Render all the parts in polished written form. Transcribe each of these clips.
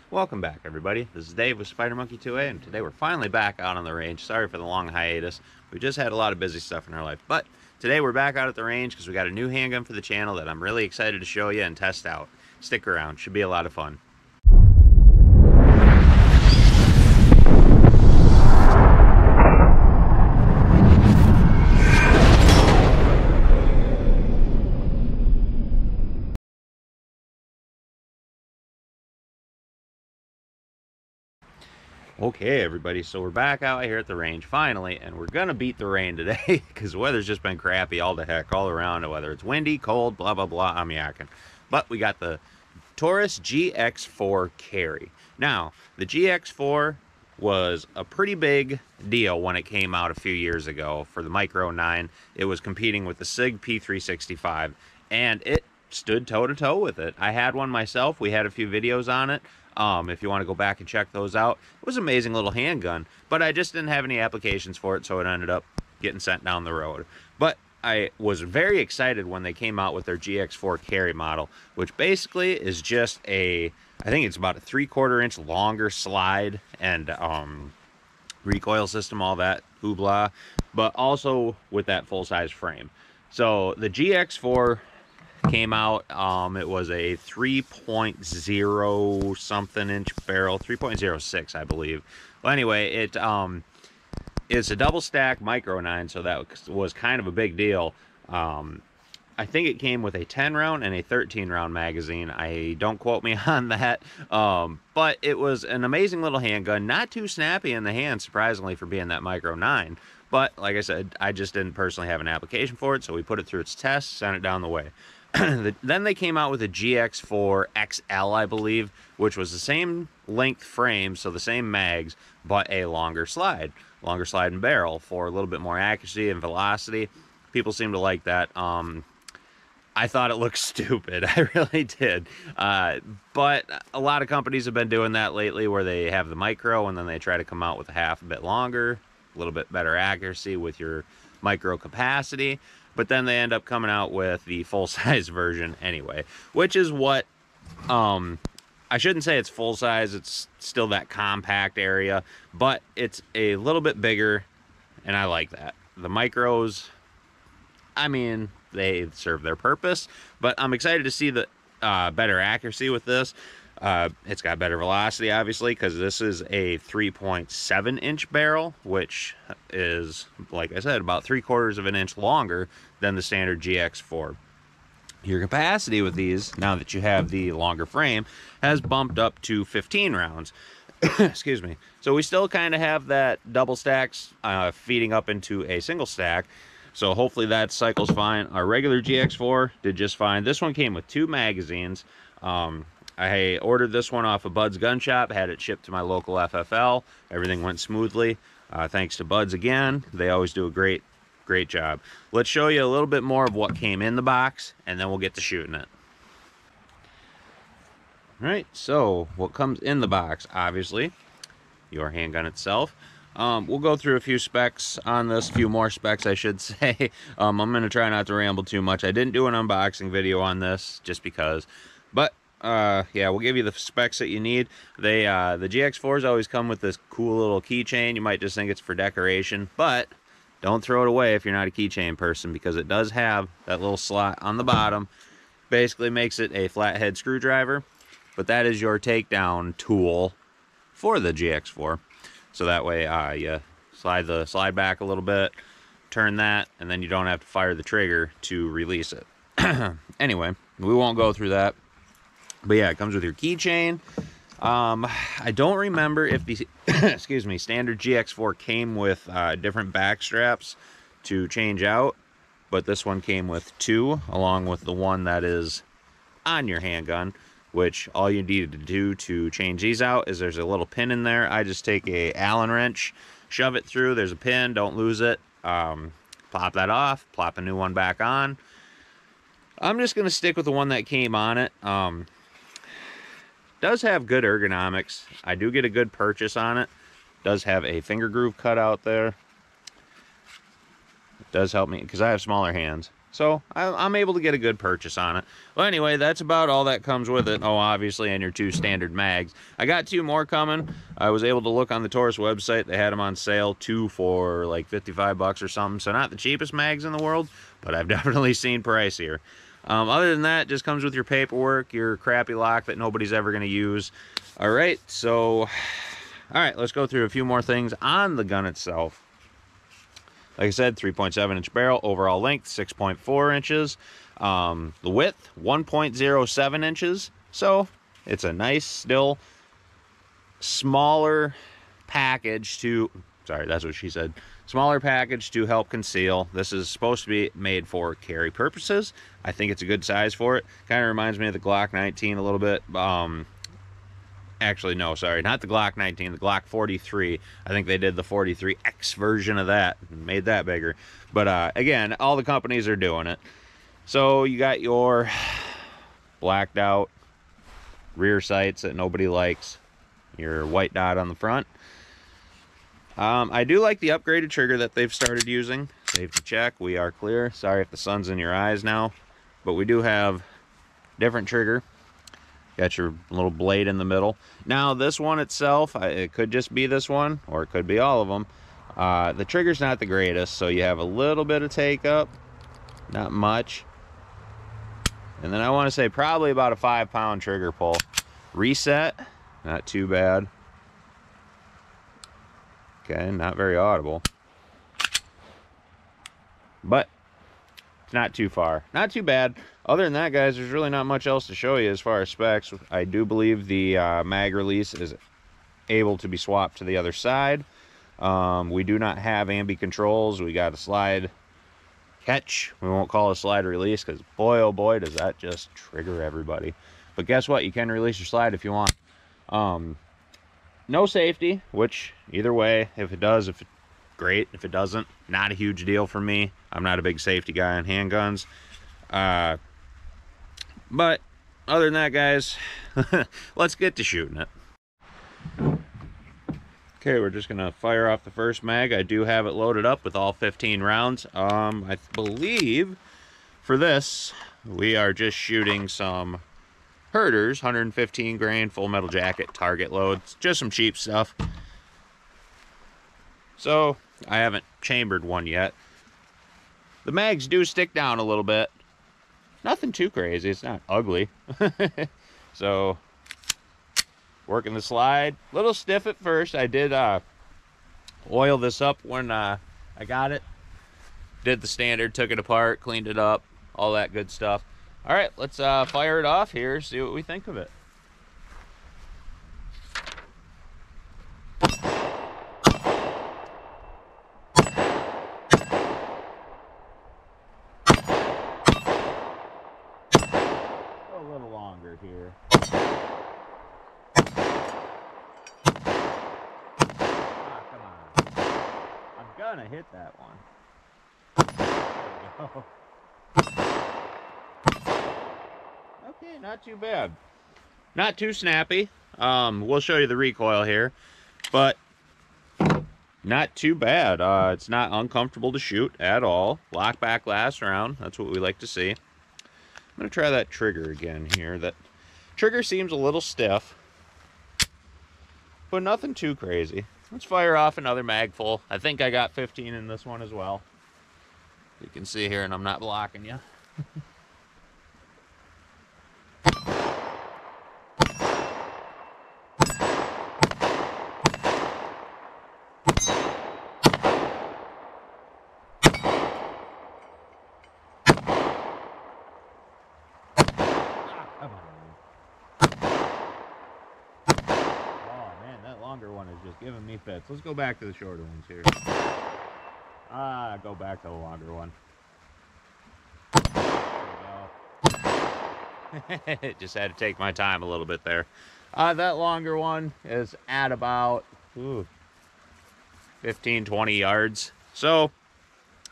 Welcome back, everybody. This is Dave with Spider Monkey 2A, and today we're finally back out on the range. Sorry for the long hiatus. We just had a lot of busy stuff in our life, but today we're back out at the range because we got a new handgun for the channel that I'm really excited to show you and test out. Stick around. Should be a lot of fun. Okay, everybody, so we're back out here at the range finally, and we're gonna beat the rain today because the weather's just been crappy all the heck all around. Whether it's windy, cold, blah blah blah, I'm yakking. But we got the Taurus GX4 carry. Now, the GX4 was a pretty big deal when it came out a few years ago for the Micro 9. It was competing with the SIG P365, and it stood toe-to-toe with it. I had one myself. We had a few videos on it. If you want to go back and check those out. It was an amazing little handgun, but I just didn't have any applications for it, so it ended up getting sent down the road. But I was very excited when they came out with their GX4 carry model, which basically is just I think it's about a 3/4 inch longer slide and recoil system, all that hoopla, but also with that full-size frame. So the GX4 came out, it was a 3.0 something inch barrel, 3.06 I believe. Well, anyway, it's a double stack Micro 9, so that was kind of a big deal. I think it came with a 10 round and a 13 round magazine. Don't quote me on that, but it was an amazing little handgun, not too snappy in the hand, surprisingly, for being that Micro 9. But like I said, I just didn't personally have an application for it, so we put it through its test, sent it down the way. Then they came out with a GX4 XL, I believe, which was the same length frame, so the same mags, but a longer slide and barrel for a little bit more accuracy and velocity. People seem to like that. I thought it looked stupid. I really did. But a lot of companies have been doing that lately, where they have the Micro and then they try to come out with a half a bit longer, a little bit better accuracy with your Micro capacity. But then they end up coming out with the full-size version anyway, which is what, I shouldn't say it's full-size, it's still that compact area, but it's a little bit bigger, and I like that. The Micros, I mean, they serve their purpose, but I'm excited to see the better accuracy with this. It's got better velocity, obviously, because this is a 3.7 inch barrel, which is, like I said, about 3/4 of an inch longer than the standard GX4. Your capacity with these, now that you have the longer frame, has bumped up to 15 rounds. Excuse me. So we still kind of have that double stacks feeding up into a single stack. So hopefully that cycles fine. Our regular GX4 did just fine. This one came with 2 magazines. I ordered this one off of Bud's Gun Shop, had it shipped to my local FFL. Everything went smoothly. Thanks to Bud's again. They always do a great job. Let's show you a little bit more of what came in the box, and then we'll get to shooting it. All right, so what comes in the box? Obviously, your handgun itself. We'll go through a few specs on this, a few more specs, I should say. I'm going to try not to ramble too much. I didn't do an unboxing video on this just because, but yeah, we'll give you the specs that you need. The GX4s always come with this cool little keychain. You might just think it's for decoration, but don't throw it away if you're not a keychain person, because it does have that little slot on the bottom. Basically makes it a flathead screwdriver, but that is your takedown tool for the GX4. So that way you slide the slide back a little bit, turn that, and then you don't have to fire the trigger to release it. Anyway, we won't go through that. But yeah, it comes with your keychain. I don't remember if the excuse me, standard GX4 came with different back straps to change out, but this one came with 2, along with the one that is on your handgun, which all you need to do to change these out is there's a little pin in there. I just take a Allen wrench, shove it through, there's a pin, don't lose it. Plop that off, plop a new one back on. I'm just going to stick with the one that came on it. Does have good ergonomics. I do get a good purchase on it. Does have a finger groove cut out there. It does help me because I have smaller hands. So I'm able to get a good purchase on it. Well, anyway, that's about all that comes with it. Oh, obviously, and your 2 standard mags. I got 2 more coming. I was able to look on the Taurus website. They had them on sale, 2 for like 55 bucks or something. So not the cheapest mags in the world, but I've definitely seen pricier. Other than that, just comes with your paperwork, your crappy lock that nobody's ever going to use. All right, so, all right, let's go through a few more things on the gun itself. Like I said, 3.7-inch barrel, overall length 6.4 inches. The width 1.07 inches. So it's a nice, still smaller package to, sorry, that's what she said. Smaller package to help conceal. This is supposed to be made for carry purposes. I think it's a good size for it. Kind of reminds me of the Glock 19 a little bit. Actually, no, sorry, not the Glock 19, the Glock 43. I think they did the 43X version of that and made that bigger. But again, all the companies are doing it. So you got your blacked out rear sights that nobody likes, your white dot on the front. I do like the upgraded trigger that they've started using. Safety check, we are clear. Sorry if the sun's in your eyes now, but we do have different trigger. Got your little blade in the middle. Now this one itself, it could just be this one, or it could be all of them. The trigger's not the greatest, so you have a little bit of take up, not much. And then I want to say probably about a 5-pound trigger pull. Reset, not too bad. Okay, not very audible. But it's not too far. Not too bad. Other than that, guys, there's really not much else to show you as far as specs. I do believe the mag release is able to be swapped to the other side. We do not have ambi controls. We got a slide catch. We won't call it a slide release because boy, oh boy, does that just trigger everybody. But guess what? You can release your slide if you want. No safety, which either way, if it does, great. If it doesn't, not a huge deal for me. I'm not a big safety guy on handguns. But other than that, guys, let's get to shooting it. Okay, we're just gonna fire off the first mag. I do have it loaded up with all 15 rounds. I believe for this we are just shooting some Herders 115 grain full metal jacket target loads, just some cheap stuff. So I haven't chambered one yet. The mags do stick down a little bit. Nothing too crazy. It's not ugly. So working the slide, a little stiff at first. I did oil this up when I got it. Did the standard, took it apart, cleaned it up, all that good stuff. All right, let's fire it off here, see what we think of it. A little longer here. Ah, come on. I'm gonna hit that one. There we go. Okay, not too bad. Not too snappy. We'll show you the recoil here, but not too bad. It's not uncomfortable to shoot at all. Lock back last round. That's what we like to see. I'm gonna try that trigger again here. That trigger seems a little stiff, but nothing too crazy. Let's fire off another mag full. I think I got 15 in this one as well. You can see here, and I'm not blocking you. One is just giving me fits. Let's go back to the shorter ones here. Go back to the longer one. There we go. Just had to take my time a little bit there. That longer one is at about 15, 20 yards. So,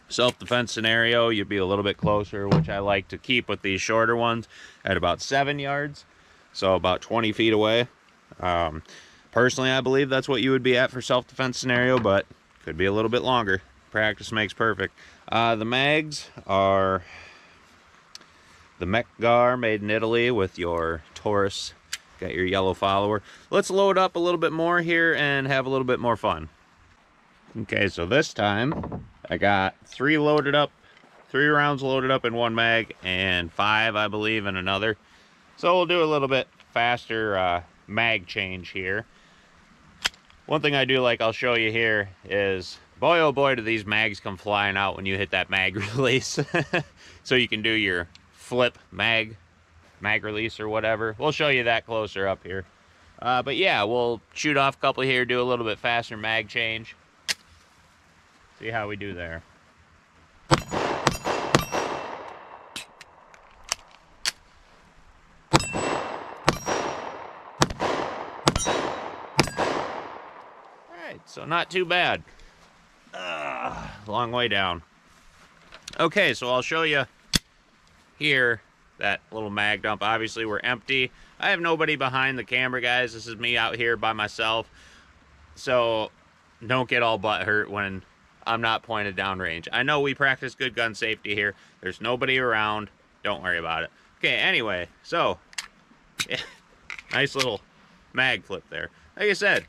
self-defense scenario, you'd be a little bit closer, which I like to keep with these shorter ones at about 7 yards. So about 20 feet away. Personally, I believe that's what you would be at for self-defense scenario, but could be a little bit longer. Practice makes perfect. The mags are the mech gar made in Italy with your Taurus. Got your yellow follower. Let's load up a little bit more here and have a little bit more fun. Okay, so this time I got 3 rounds loaded up in one mag, and 5, I believe, in another. So we'll do a little bit faster mag change here. One thing I do like, I'll show you here, is boy oh boy do these mags come flying out when you hit that mag release. So you can do your flip mag release or whatever. We'll show you that closer up here. But yeah, we'll shoot off a couple here, do a little bit faster mag change. See how we do there. Alright, so not too bad. Long way down. Okay, so I'll show you here that little mag dump. Obviously we're empty. I have nobody behind the camera, guys. This is me out here by myself. So don't get all butthurt when I'm not pointed downrange. I know we practice good gun safety here. There's nobody around. Don't worry about it. Okay, anyway, so yeah, nice little mag flip there. Like I said,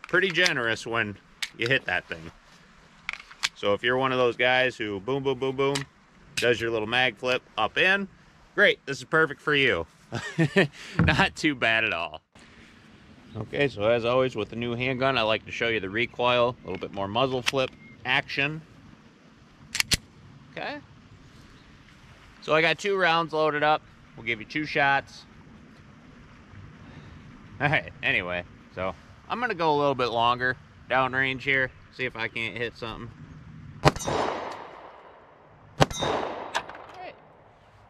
pretty generous when you hit that thing. So if you're one of those guys who boom, boom, boom, boom, does your little mag flip up in, great, this is perfect for you. Not too bad at all. Okay, so as always with the new handgun, I like to show you the recoil, a little bit more muzzle flip action. Okay. So I got 2 rounds loaded up. We'll give you 2 shots. Alright, anyway, so I'm going to go a little bit longer downrange here, see if I can't hit something.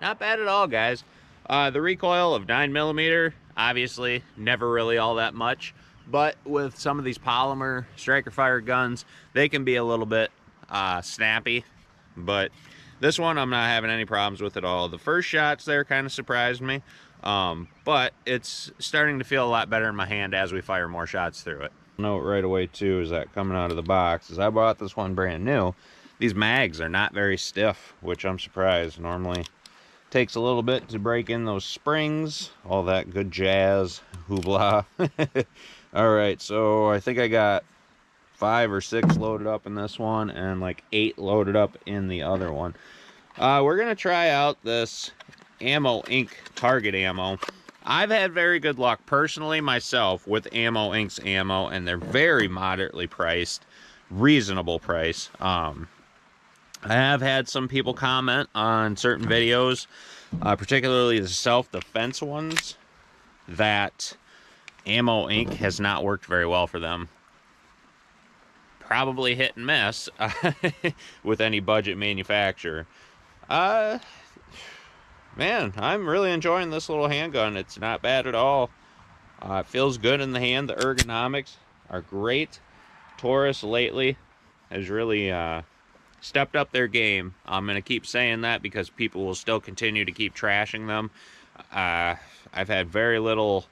Not bad at all, guys. The recoil of 9mm, obviously, never really all that much. But with some of these polymer striker fire guns, they can be a little bit snappy. But this one, I'm not having any problems with at all. The first shots there kind of surprised me. But it's starting to feel a lot better in my hand as we fire more shots through it. Note right away, too, is that coming out of the box, is I bought this one brand new. These mags are not very stiff, which I'm surprised. Normally takes a little bit to break in those springs, all that good jazz, hoopla. All right, so I think I got 5 or 6 loaded up in this one and like 8 loaded up in the other one. We're gonna try out this Ammo Inc. target ammo. I've had very good luck personally myself with Ammo Inc.'s ammo, and they're very moderately priced, reasonable price. I have had some people comment on certain videos, particularly the self-defense ones, that Ammo Inc. has not worked very well for them. Probably hit and miss with any budget manufacturer. Man, I'm really enjoying this little handgun. It's not bad at all. It feels good in the hand. The ergonomics are great. Taurus lately has really stepped up their game. I'm going to keep saying that because people will still continue to keep trashing them. I've had very little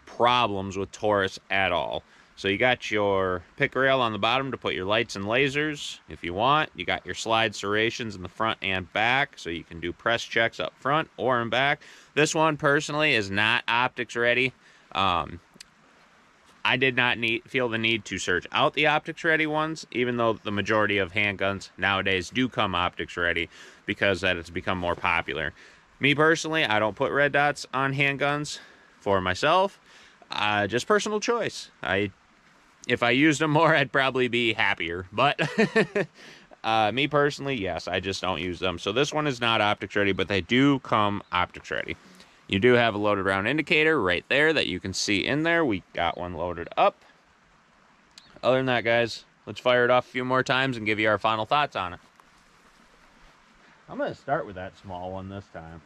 problems with Taurus at all. So you got your pick rail on the bottom to put your lights and lasers if you want. You got your slide serrations in the front and back, so you can do press checks up front or in back. This one personally is not optics ready. I did not feel the need to search out the optics ready ones, even though the majority of handguns nowadays do come optics ready because that it's become more popular. Me personally, I don't put red dots on handguns for myself. Just personal choice. If I used them more, I'd probably be happier. But me personally, yes, I just don't use them. So this one is not optics ready, but they do come optics ready. You do have a loaded round indicator right there that you can see in there. We got one loaded up. Other than that, guys, let's fire it off a few more times and give you our final thoughts on it. I'm going to start with that small one this time.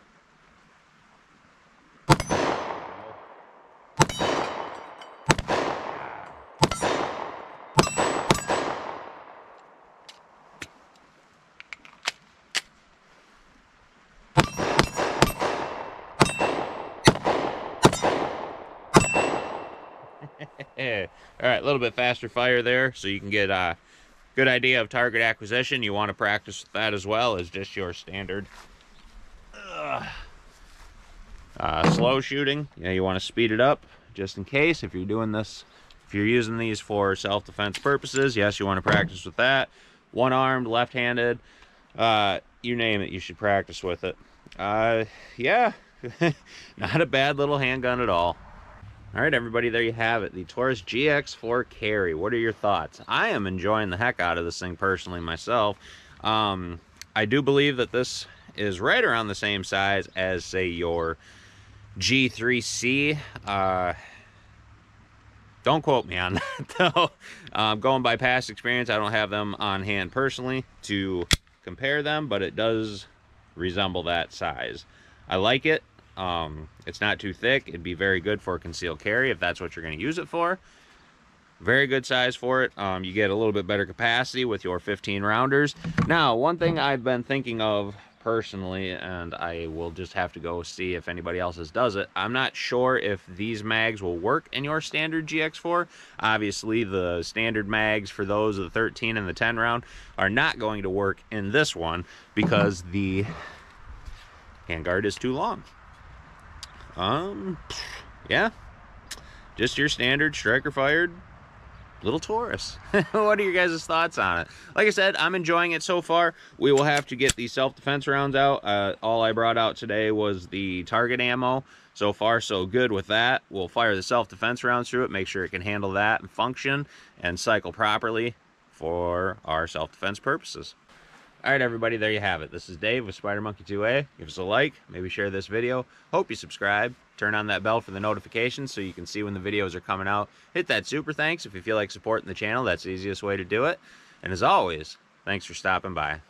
All right, a little bit faster fire there so you can get a good idea of target acquisition. You want to practice with that as well as just your standard Slow shooting, you want to speed it up just in case if you're doing this. If you're using these for self-defense purposes, yes, you want to practice with that. One-armed, left-handed, you name it, you should practice with it. Yeah, not a bad little handgun at all. All right, everybody, there you have it. The Taurus GX4 carry. What are your thoughts? I am enjoying the heck out of this thing personally myself. I do believe that this is right around the same size as, say, your G3C. Don't quote me on that, though. Going by past experience, I don't have them on hand personally to compare them, but it does resemble that size. I like it. It's not too thick. It'd be very good for concealed carry if that's what you're going to use it for. Very good size for it. You get a little bit better capacity with your 15 rounders. Now, one thing I've been thinking of personally, and I will just have to go see if anybody else's does it. I'm not sure if these mags will work in your standard GX4. Obviously, the standard mags for those of the 13 and the 10 round are not going to work in this one because the handguard is too long. Yeah, just your standard striker fired little Taurus. What are your guys' thoughts on it? Like I said, I'm enjoying it so far. We will have to get the self-defense rounds out. All I brought out today was the target ammo. So far, so good with that. We'll fire the self-defense rounds through it, make sure it can handle that and function and cycle properly for our self-defense purposes. All right, everybody, there you have it. This is Dave with Spider Monkey 2A. Give us a like, maybe share this video. Hope you subscribe. Turn on that bell for the notifications so you can see when the videos are coming out. Hit that super thanks if you feel like supporting the channel. That's the easiest way to do it. And as always, thanks for stopping by.